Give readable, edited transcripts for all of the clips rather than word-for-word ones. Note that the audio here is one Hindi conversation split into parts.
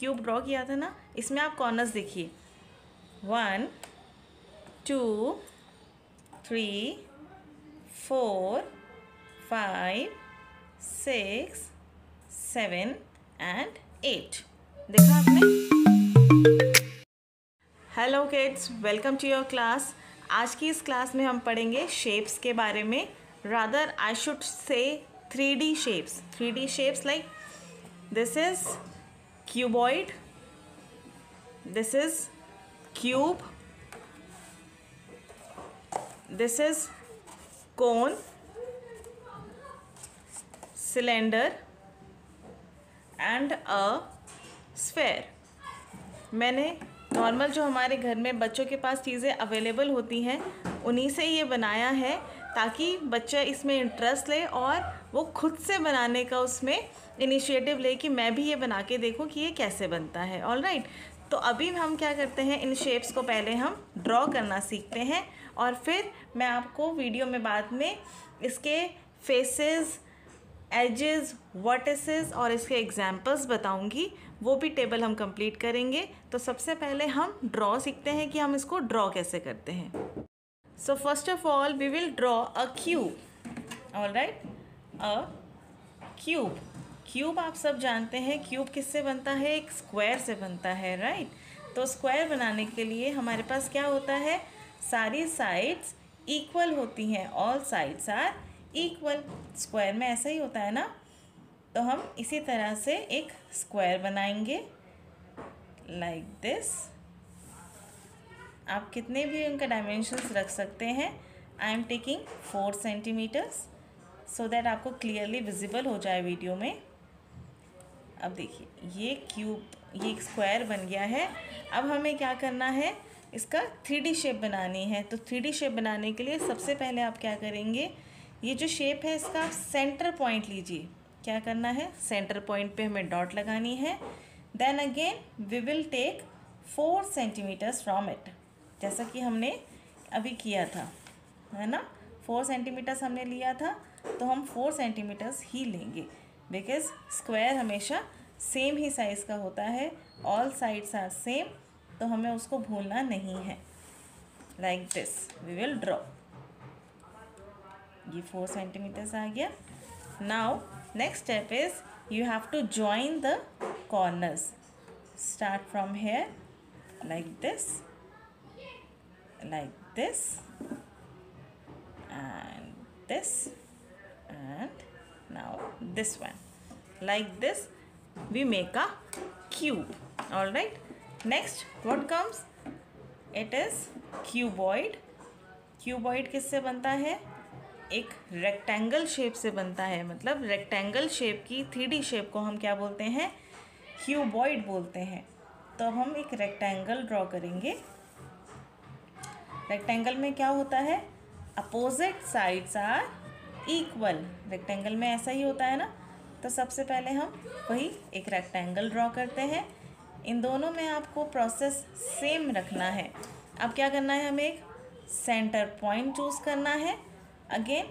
क्यूब ड्रॉ किया था ना, इसमें आप कॉर्नर्स देखिए, 1 2 3 4 5 6 7 एंड 8। देखा आपने? Hello kids, welcome to your class. आज की इस क्लास में हम पढ़ेंगे शेप्स के बारे में। Rather I should say 3D shapes. 3D shapes like this is cuboid, this is cube, this is cone, cylinder and a sphere. मैंने नॉर्मल जो हमारे घर में बच्चों के पास चीज़ें अवेलेबल होती हैं उन्हीं से ये बनाया है, ताकि बच्चा इसमें इंटरेस्ट ले और वो खुद से बनाने का उसमें इनिशिएटिव ले कि मैं भी ये बना के देखूं कि ये कैसे बनता है। ऑल राइट, तो अभी हम क्या करते हैं, इन शेप्स को पहले हम ड्रॉ करना सीखते हैं और फिर मैं आपको वीडियो में बाद में इसके फेसेस, एजेस, वर्टिसेस और इसके एग्जाम्पल्स बताऊंगी। वो भी टेबल हम कंप्लीट करेंगे। तो सबसे पहले हम ड्रॉ सीखते हैं कि हम इसको ड्रॉ कैसे करते हैं। So first of all we will draw a cube. All right, a cube. Cube आप सब जानते हैं क्यूब किससे बनता है, एक स्क्वायर से बनता है, राइट। तो स्क्वायर बनाने के लिए हमारे पास क्या होता है, सारी साइड्स इक्वल होती हैं, all sides are equal. Square में ऐसा ही होता है ना। तो हम इसी तरह से एक स्क्वायर बनाएंगे लाइक दिस। आप कितने भी उनका डायमेंशंस रख सकते हैं। I am taking 4 centimetres so that आपको क्लियरली विजिबल हो जाए वीडियो में। अब देखिए ये क्यूब, ये एक स्क्वायर बन गया है। अब हमें क्या करना है, इसका 3D शेप बनानी है। तो 3D शेप बनाने के लिए सबसे पहले आप क्या करेंगे, ये जो शेप है इसका आप सेंटर पॉइंट लीजिए। क्या करना है, सेंटर पॉइंट पे हमें डॉट लगानी है। Then again we will take 4 centimetres from it, जैसा कि हमने अभी किया था, है ना। 4 सेंटीमीटर्स हमने लिया था, तो हम 4 सेंटीमीटर्स ही लेंगे, बिकॉज स्क्वायर हमेशा सेम ही साइज़ का होता है, ऑल साइड्स आर सेम, तो हमें उसको भूलना नहीं है। Like this we will draw. ये 4 सेंटीमीटर्स आ गया। Now next step is you have to join the corners. Start from here like this, and this, and now this one. Like this we make a cube. All right, next what comes, it is cuboid. cuboid किससे बनता है, एक रेक्टेंगल शेप से बनता है। मतलब रेक्टेंगल शेप की 3D शेप को हम क्या बोलते हैं, क्यूबॉइड बोलते हैं। तो अब हम एक रेक्टेंगल ड्रॉ करेंगे। रेक्टेंगल में क्या होता है, opposite sides are equal. Rectangle में ऐसा ही होता है ना। तो सबसे पहले हम वही एक रेक्टेंगल ड्रॉ करते हैं। इन दोनों में आपको प्रोसेस सेम रखना है। अब क्या करना है, हमें एक सेंटर पॉइंट चूज़ करना है। अगेन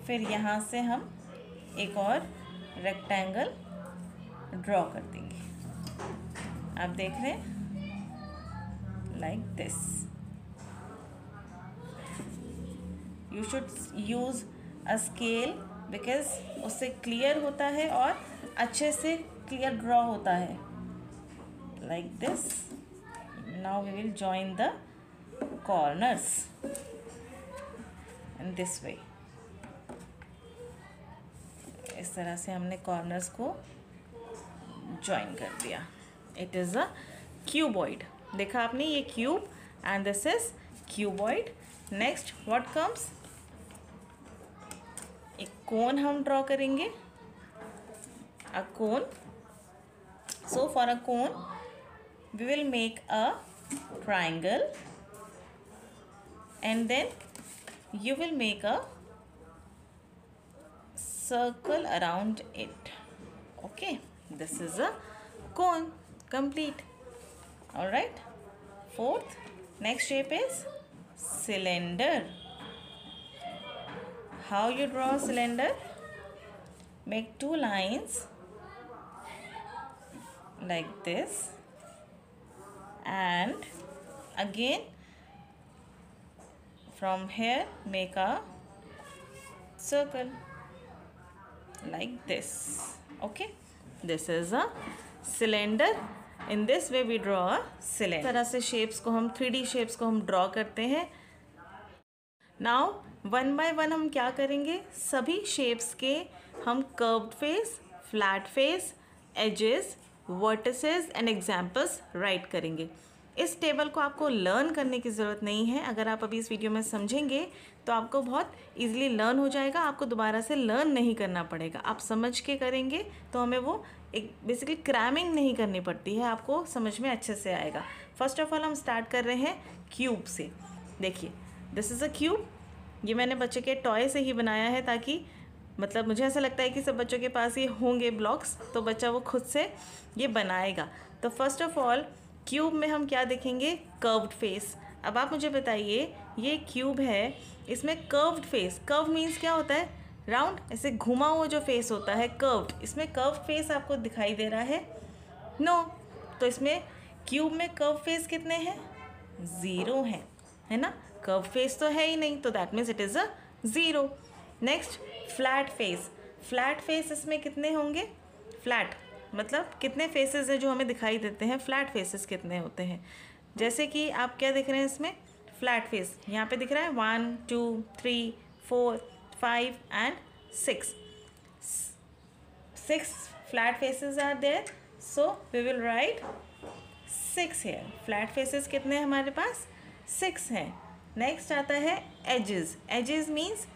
फिर यहाँ से हम एक और रेक्टेंगल ड्रॉ कर देंगे। आप देख रहे हैं, like this. You should use a scale, because उससे क्लियर होता है और अच्छे से क्लियर ड्रॉ होता है। Like this. Now we will join the corners in this way. इस तरह से हमने कॉर्नर्स को ज्वाइन कर दिया। It is a cuboid. देखा आपने, ये cube and this is cuboid. Next what comes, एक कोन हम ड्रॉ करेंगे, a cone. So for a cone we will make a triangle and then you will make a circle around it. Okay, this is a cone complete. All right, fourth, next shape is cylinder. How you draw a cylinder, make 2 lines like this, and again from here make a circle like this. Okay, this is a cylinder. In this way we draw a cylinder. इस तरह से शेप्स को हम 3D शेप्स को हम ड्रॉ करते हैं. नाउ वन बाय वन हम क्या करेंगे, सभी शेप्स के हम curved face, flat face, edges, vertices and examples write करेंगे. इस टेबल को आपको लर्न करने की ज़रूरत नहीं है. अगर आप अभी इस वीडियो में समझेंगे तो आपको बहुत इजीली लर्न हो जाएगा. आपको दोबारा से लर्न नहीं करना पड़ेगा. आप समझ के करेंगे तो हमें वो एक बेसिकली क्रैमिंग नहीं करनी पड़ती है, आपको समझ में अच्छे से आएगा. फर्स्ट ऑफ ऑल हम स्टार्ट कर रहे हैं क्यूब से. देखिए, दिस इज़ अ क्यूब. ये मैंने बच्चे के टॉय से ही बनाया है, ताकि मतलब मुझे ऐसा लगता है कि सब बच्चों के पास ये होंगे ब्लॉक्स, तो बच्चा वो खुद से ये बनाएगा. तो फर्स्ट ऑफ ऑल क्यूब में हम क्या देखेंगे, कर्व्ड फेस. अब आप मुझे बताइए, ये क्यूब है, इसमें कर्व्ड फेस. कर्व मीन्स क्या होता है, राउंड, ऐसे घुमा हुआ जो फेस होता है कर्व्ड. इसमें कर्व्ड फेस आपको दिखाई दे रहा है? नो. तो इसमें क्यूब में कर्व फेस कितने हैं, 0 हैं, है ना. कर्व फेस तो है ही नहीं, तो that means it is a 0. Next flat face. Flat face इसमें कितने होंगे, फ्लैट मतलब कितने फेसेस हैं जो हमें दिखाई देते हैं, फ्लैट फेसेस कितने होते हैं. जैसे कि आप क्या देख रहे हैं इसमें, फ्लैट फेस यहाँ पे दिख रहा है 1 2 3 4 5 and 6. 6 flat faces are there, so we will write 6 here. Flat faces कितने हैं हमारे पास, 6 हैं. नेक्स्ट आता है एजेस. एजेस मीन्स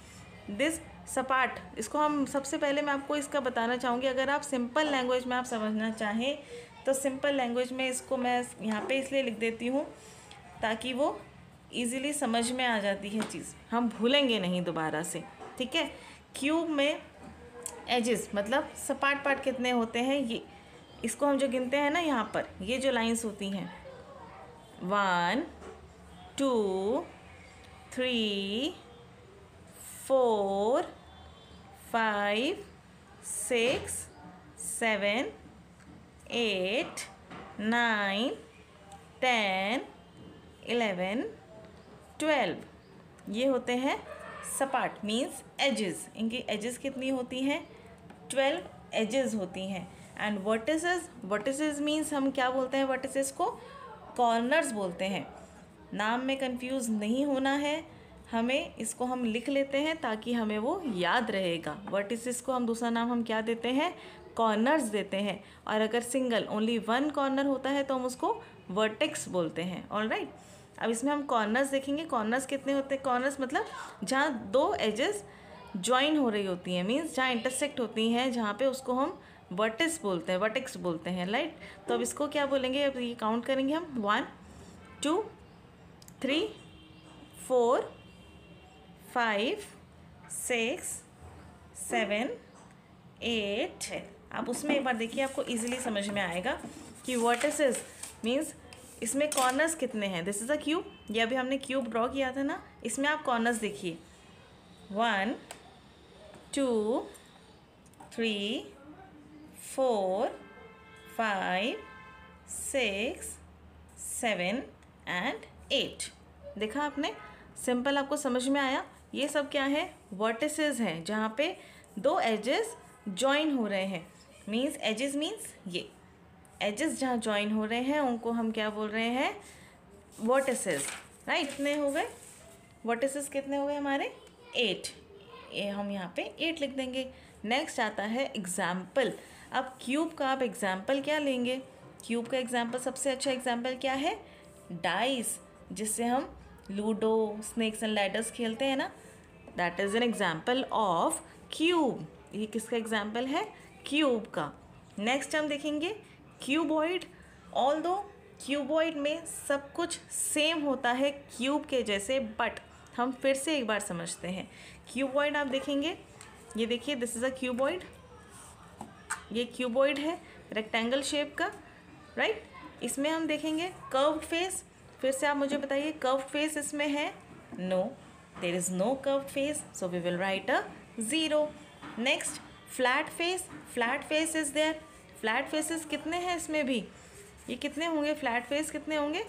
दिस सपाट. इसको हम सबसे पहले मैं आपको इसका बताना चाहूँगी. अगर आप सिंपल लैंग्वेज में आप समझना चाहें तो सिंपल लैंग्वेज में इसको मैं यहाँ पे इसलिए लिख देती हूँ ताकि वो इजीली समझ में आ जाती है चीज़, हम भूलेंगे नहीं दोबारा से. ठीक है. क्यूब में एजेस मतलब सपाट पार्ट कितने होते हैं, ये इसको हम जो गिनते हैं ना, यहाँ पर ये जो लाइंस होती हैं 1 2 3 4 5 6 7 8 9 10 11 12. ये होते हैं सपाट, मीन्स एजेस. इनकी एजेस कितनी होती हैं, 12 एजेस होती हैं. And vertices. वर्टिसेस मीन्स हम क्या बोलते हैं, वर्टिसेस को कॉर्नर्स बोलते हैं. नाम में कंफ्यूज नहीं होना है, हमें इसको हम लिख लेते हैं ताकि हमें वो याद रहेगा. वर्टिसेस को हम दूसरा नाम हम क्या देते हैं, कॉर्नर्स देते हैं. और अगर सिंगल ओनली 1 कॉर्नर होता है तो हम उसको वर्टेक्स बोलते हैं. ऑलराइट. अब इसमें हम कॉर्नर्स देखेंगे. कॉर्नर्स कितने होते हैं, कॉर्नर्स मतलब जहाँ 2 एजेस ज्वाइन हो रही होती हैं, मीन्स जहाँ इंटरसेक्ट होती हैं, जहाँ पे उसको हम वर्टिस बोलते हैं, वर्टेक्स बोलते हैं. राइट. तो अब इसको क्या बोलेंगे, अब ये काउंट करेंगे हम 1 2 3 4 5 6 7 8 है. आप उसमें एक बार देखिए, आपको इजीली समझ में आएगा कि वर्टिसेस मीन्स इसमें कॉर्नर्स कितने हैं. This is a cube. ये अभी हमने क्यूब ड्रॉ किया था ना, इसमें आप कॉर्नर्स देखिए 1 2 3 4 5 6 7 एंड 8. देखा आपने, सिंपल आपको समझ में आया. ये सब क्या है, वर्टिसेस हैं, जहाँ पे 2 एजेस जॉइन हो रहे हैं. मीन्स एजेस मीन्स ये एजेस जहाँ जॉइन हो रहे हैं उनको हम क्या बोल रहे हैं, वर्टिसेस. राइट. कितने हो गए वर्टिसेस, कितने हो गए हमारे, 8. ये हम यहाँ पे 8 लिख देंगे. नेक्स्ट आता है एग्जाम्पल. अब क्यूब का आप एग्जाम्पल क्या लेंगे, क्यूब का एग्जाम्पल सबसे अच्छा एग्जाम्पल क्या है, डाइस, जिससे हम लूडो, स्नेक्स एंड लैडर्स खेलते हैं ना, that is an example of cube. ये किसका एग्जाम्पल है, क्यूब का. नेक्स्ट हम देखेंगे क्यूबॉइड. ऑल्दो क्यूबॉइड में सब कुछ सेम होता है क्यूब के जैसे, बट हम फिर से एक बार समझते हैं. क्यूबॉइड आप देखेंगे, ये देखिए, दिस इज़ अ क्यूबॉइड. ये क्यूबॉइड है रेक्टेंगल शेप का. राइट. इसमें हम देखेंगे कर्व्ड फेस. फिर से आप मुझे बताइए, कर्व्ड फेस इसमें है, no, there is no curved face, so we will write a 0. Next flat face. Flat face is there. Flat faces कितने हैं इसमें भी, ये कितने होंगे, फ्लैट फेस कितने होंगे,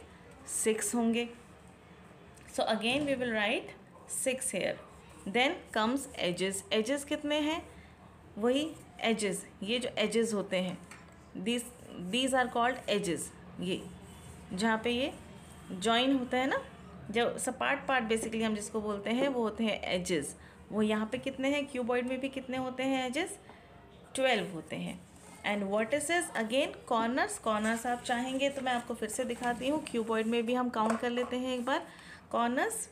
6 होंगे. So again we will write 6 here. Then comes edges. Edges कितने हैं, वही एजेस, ये जो एजेस होते हैं, दीज आर कॉल्ड एजेस. ये जहाँ पे ये जॉइन होता है ना, जो सपाट पार्ट बेसिकली हम जिसको बोलते हैं वो होते हैं एजेस. वो यहाँ पे कितने हैं, क्यूबॉइड में भी कितने होते हैं एजेस, 12 होते हैं. And vertices again corners. Corners आप चाहेंगे तो मैं आपको फिर से दिखाती हूँ, क्यूबॉइड में भी हम काउंट कर लेते हैं एक बार. Corners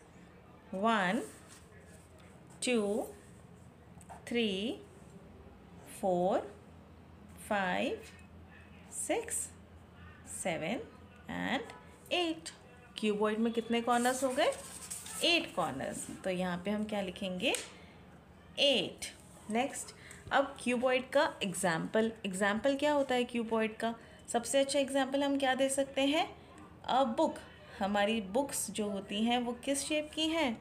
1 2 3 4 5 6 7 and 8. क्यूबॉइड में कितने कॉर्नर्स हो गए, 8 कॉर्नर्स. तो यहाँ पे हम क्या लिखेंगे, 8. नेक्स्ट, अब क्यूबॉइड का एग्जाम्पल. एग्जाम्पल क्या होता है क्यूबॉइड का, सबसे अच्छा एग्जाम्पल हम क्या दे सकते हैं, अ बुक. हमारी बुक्स जो होती हैं वो किस शेप की हैं,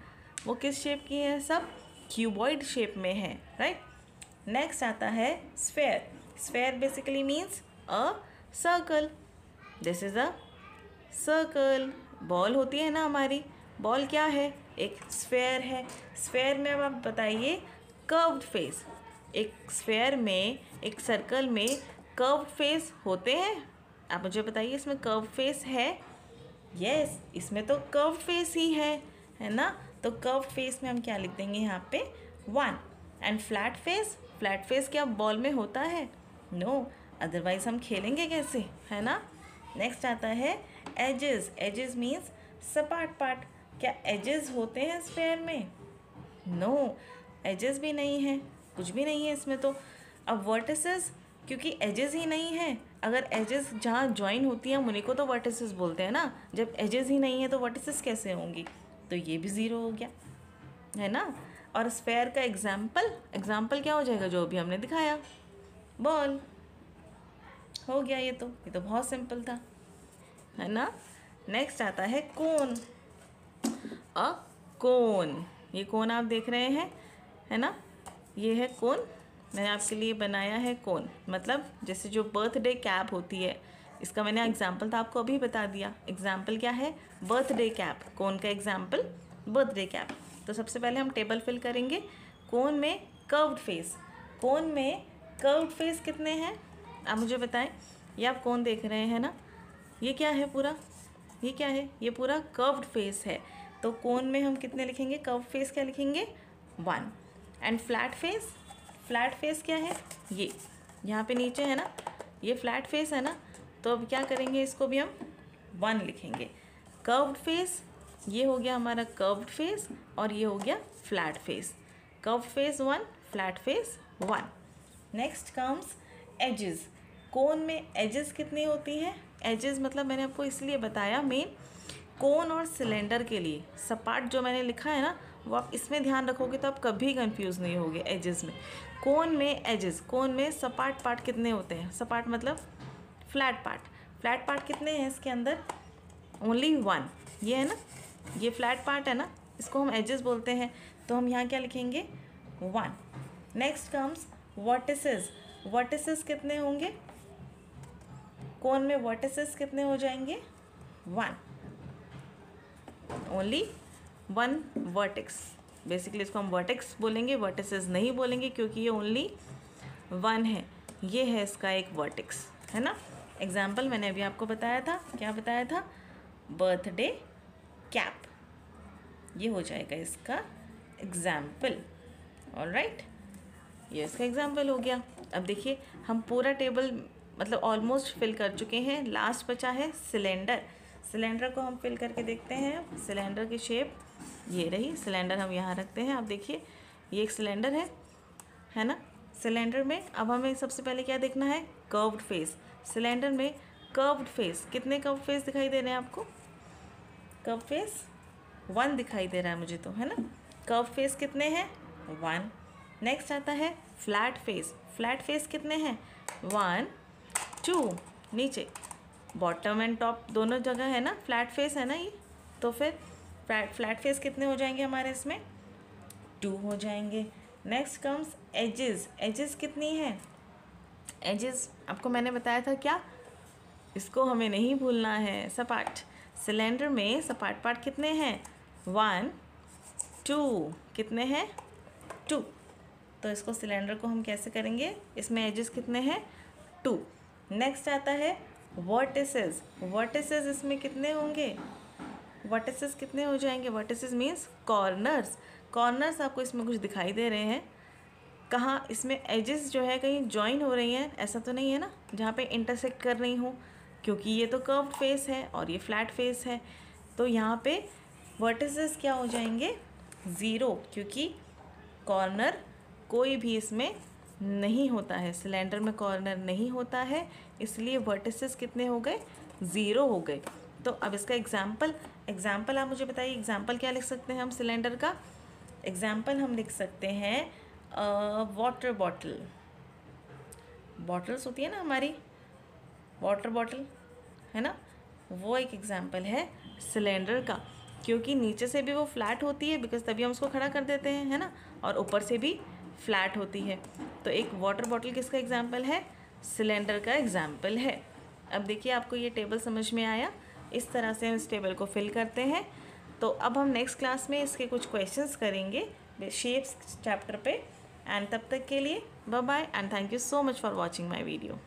वो किस शेप की हैं, सब क्यूबॉइड शेप में है, राइट. नेक्स्ट आता है sphere. Sphere basically means a circle. This is a circle. Ball होती है ना हमारी, बॉल क्या है, एक स्फेयर है. स्फेयर में अब आप बताइए कर्व्ड फेस. एक स्फेयर में, एक सर्कल में कर्व्ड फेस होते हैं, आप मुझे बताइए इसमें कर्व्ड फेस है. यस, इसमें तो कर्व्ड फेस ही है ना. तो कर्व्ड फेस में हम क्या लिख देंगे यहाँ पे, 1. And flat face, flat face क्या बॉल में होता है, नो, अदरवाइज हम खेलेंगे कैसे, है ना. नेक्स्ट आता है एजेस. एजेस मीन्स सपाट पार्ट. क्या एजेस होते हैं स्फेयर में, नो, एजेस भी नहीं है, कुछ भी नहीं है इसमें तो. अब वर्टिसेस, क्योंकि एजेस ही नहीं है, अगर एजेस जहाँ ज्वाइन होती हैं उन्हीं को तो वर्टिसेस बोलते हैं ना. जब एजेस ही नहीं है तो वर्टिसेस कैसे होंगी, तो ये भी 0 हो गया, है ना. और स्फेयर का एग्जाम्पल क्या हो जाएगा, जो भी हमने दिखाया, बॉल हो गया. ये तो बहुत सिंपल था, है ना. नेक्स्ट आता है कोन. अ कोन, ये कोन आप देख रहे हैं, है ना, ये है कोन. मैंने आपके लिए बनाया है कोन, मतलब जैसे जो बर्थडे कैप होती है, इसका मैंने एग्जाम्पल तो आपको अभी बता दिया. एग्जाम्पल क्या है, बर्थडे कैप. कोन का एग्जाम्पल बर्थडे कैप. तो सबसे पहले हम टेबल फिल करेंगे. कोन में कर्व्ड फेस. कोन में कर्व्ड फेस कितने हैं, आप मुझे बताएं. ये आप कोन देख रहे हैं ना, ये क्या है पूरा, ये क्या है, ये पूरा कर्व्ड फेस है. तो कोन में हम कितने लिखेंगे, कर्व्ड फेस क्या लिखेंगे, 1. And flat face, flat face क्या है, ये यहाँ पे नीचे है ना, ये फ्लैट फेस है ना. तो अब क्या करेंगे, इसको भी हम 1 लिखेंगे. कर्व्ड फेस, ये हो गया हमारा कर्व्ड फेस, और ये हो गया flat face. Curved face 1, flat face 1. Next comes edges. Cone में एजेस कितनी होती हैं, एजेस मतलब मैंने आपको इसलिए बताया मेन, कोन और सिलेंडर के लिए सपाट जो मैंने लिखा है ना, वो आप इसमें ध्यान रखोगे तो आप कभी कंफ्यूज नहीं होगे. एजेस में, कोन में एजेस, कोन में सपाट पार्ट कितने होते हैं, सपाट मतलब फ्लैट पार्ट. फ्लैट पार्ट कितने हैं इसके अंदर, ओनली 1. ये है ना, ये फ्लैट पार्ट है ना, इसको हम एजेस बोलते हैं. तो हम यहाँ क्या लिखेंगे, 1. Next comes vertices. वर्टिसेस कितने होंगे, कोन में वर्टिसेस कितने हो जाएंगे, 1. Only 1 vertex. बेसिकली इसको हम वर्टेक्स बोलेंगे, वर्टिसेस नहीं बोलेंगे, क्योंकि ये ओनली 1 है. ये है इसका एक वर्टेक्स, है ना. एग्जाम्पल मैंने अभी आपको बताया था, क्या बताया था, बर्थडे कैप. ये हो जाएगा इसका एग्जाम्पल. ऑलराइट, ये इसका एग्जाम्पल हो गया. अब देखिए हम पूरा टेबल मतलब ऑलमोस्ट फिल कर चुके हैं. लास्ट बचा है सिलेंडर. सिलेंडर को हम फिल करके देखते हैं. सिलेंडर की शेप ये रही. सिलेंडर हम यहाँ रखते हैं. अब देखिए ये एक सिलेंडर है ना. सिलेंडर में अब हमें सबसे पहले क्या देखना है, कर्व्ड फेस. सिलेंडर में कर्व्ड फेस, कितने कर्व्ड फेस दिखाई दे रहे हैं आपको, कर्व्ड फेस 1 दिखाई दे रहा है मुझे तो, है ना. कर्व्ड फेस कितने हैं, 1. नेक्स्ट आता है फ्लैट फेस. फ्लैट फेस कितने हैं, 1 2. नीचे बॉटम एंड टॉप दोनों जगह है ना, फ्लैट फेस है ना ये. तो फिर फ्लैट फेस कितने हो जाएंगे हमारे इसमें, 2 हो जाएंगे. Next comes edges. एजेस कितनी है, एजेस आपको मैंने बताया था क्या, इसको हमें नहीं भूलना है। सपाट, सिलेंडर में सपाट पार्ट कितने हैं, 1 2, कितने हैं 2। तो इसको सिलेंडर को हम कैसे करेंगे, इसमें एजेस कितने हैं 2। नेक्स्ट आता है वर्टिसेस। वर्टिसेस इसमें कितने होंगे, वर्टिसेस कितने हो जाएंगे, वर्टिसेस मीन्स कॉर्नर्स। कॉर्नर्स आपको इसमें कुछ दिखाई दे रहे हैं, कहाँ इसमें एजेस जो है कहीं जॉइन हो रही हैं, ऐसा तो नहीं है ना जहाँ पे इंटरसेक्ट कर रही हूँ, क्योंकि ये तो कर्व्ड फेस है और ये फ्लैट फेस है। तो यहाँ पे वर्टिसेस क्या हो जाएंगे 0, क्योंकि कॉर्नर कोई भी इसमें नहीं होता है, सिलेंडर में कॉर्नर नहीं होता है, इसलिए वर्टिसेस कितने हो गए 0 हो गए। तो अब इसका एग्जाम्पल आप मुझे बताइए, एग्जाम्पल क्या लिख सकते हैं हम सिलेंडर का, एग्जाम्पल हम लिख सकते हैं वाटर बॉटल। बॉटल्स होती है ना हमारी, वाटर बॉटल है ना, वो एक एग्जाम्पल है सिलेंडर का, क्योंकि नीचे से भी वो फ्लैट होती है, बिकॉज तभी हम उसको खड़ा कर देते हैं, है ना, और ऊपर से भी फ्लैट होती है। तो एक वाटर बॉटल किसका एग्जाम्पल है, सिलेंडर का एग्जाम्पल है। अब देखिए आपको ये टेबल समझ में आया, इस तरह से हम इस टेबल को फिल करते हैं। तो अब हम नेक्स्ट क्लास में इसके कुछ क्वेश्चंस करेंगे शेप्स चैप्टर पे, एंड तब तक के लिए bye bye and thank you so much for watching my video.